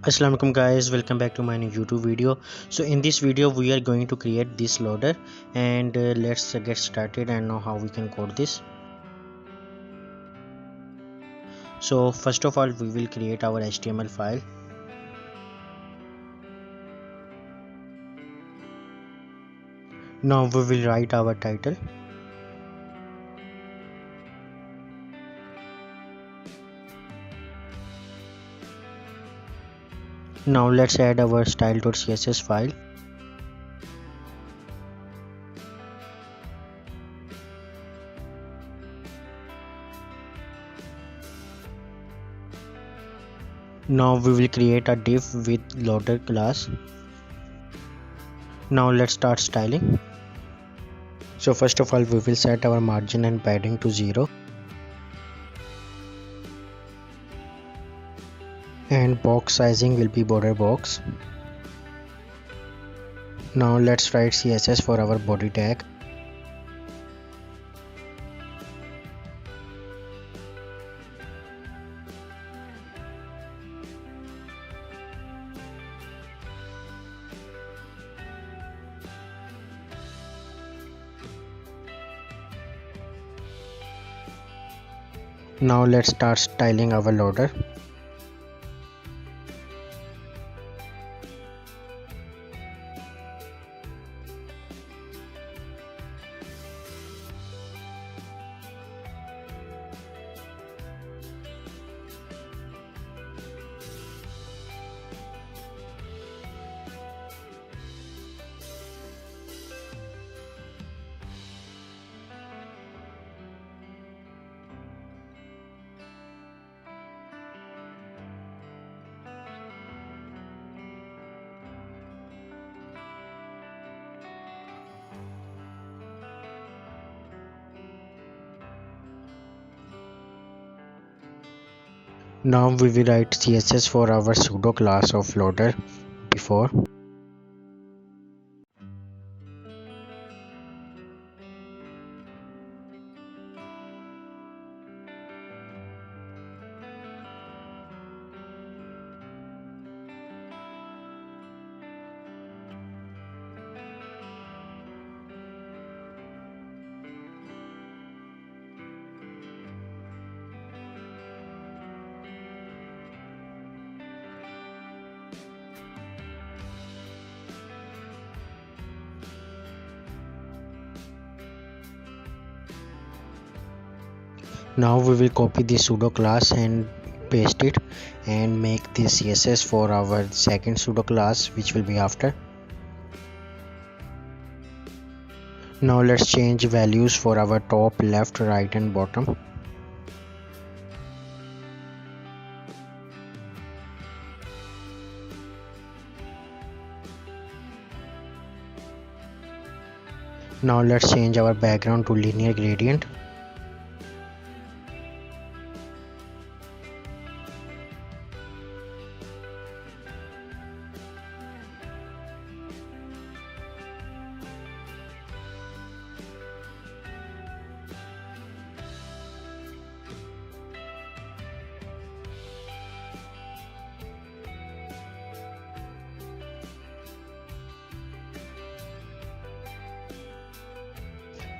Assalamualaikum guys, welcome back to my new YouTube video. So in this video we are going to create this loader and let's get started and know how we can code this. So first of all we will create our HTML file. Now we will write our title. Now let's add our style.css file. Now we will create a div with loader class. Now let's start styling. So first of all we will set our margin and padding to 0 and box sizing will be border box. Now let's write CSS for our body tag. Now let's start styling our loader. Now we will write CSS for our pseudo class of loader before. Now we will copy this pseudo class and paste it and make this CSS for our second pseudo class which will be after. Now let's change values for our top, left, right and bottom. Now let's change our background to linear gradient.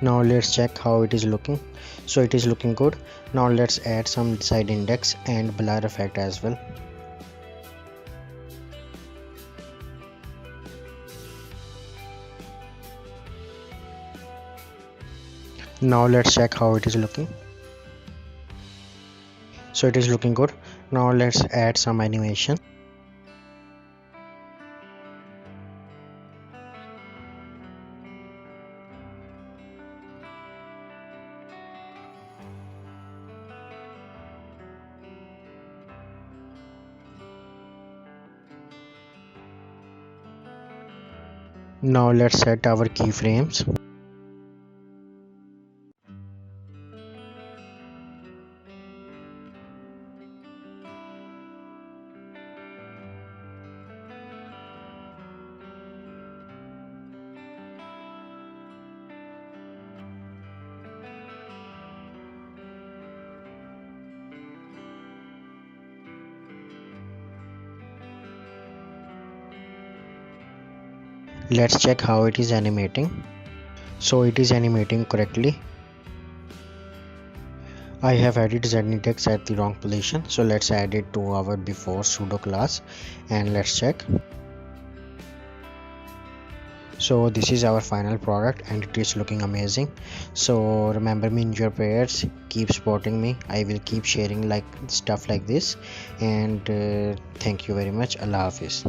Now let's check how it is looking. So it is looking good. Now let's add some side index and blur effect as well. Now let's check how it is looking. So it is looking good. Now let's add some animation. Now let's set our keyframes. Let's check how it is animating. So it is animating correctly. I have added z-index at the wrong position, so let's add it to our before pseudo class and let's check. So this is our final product and it is looking amazing. So remember me in your prayers, keep supporting me. I will keep sharing like stuff like this, and thank you very much. Allah Hafiz.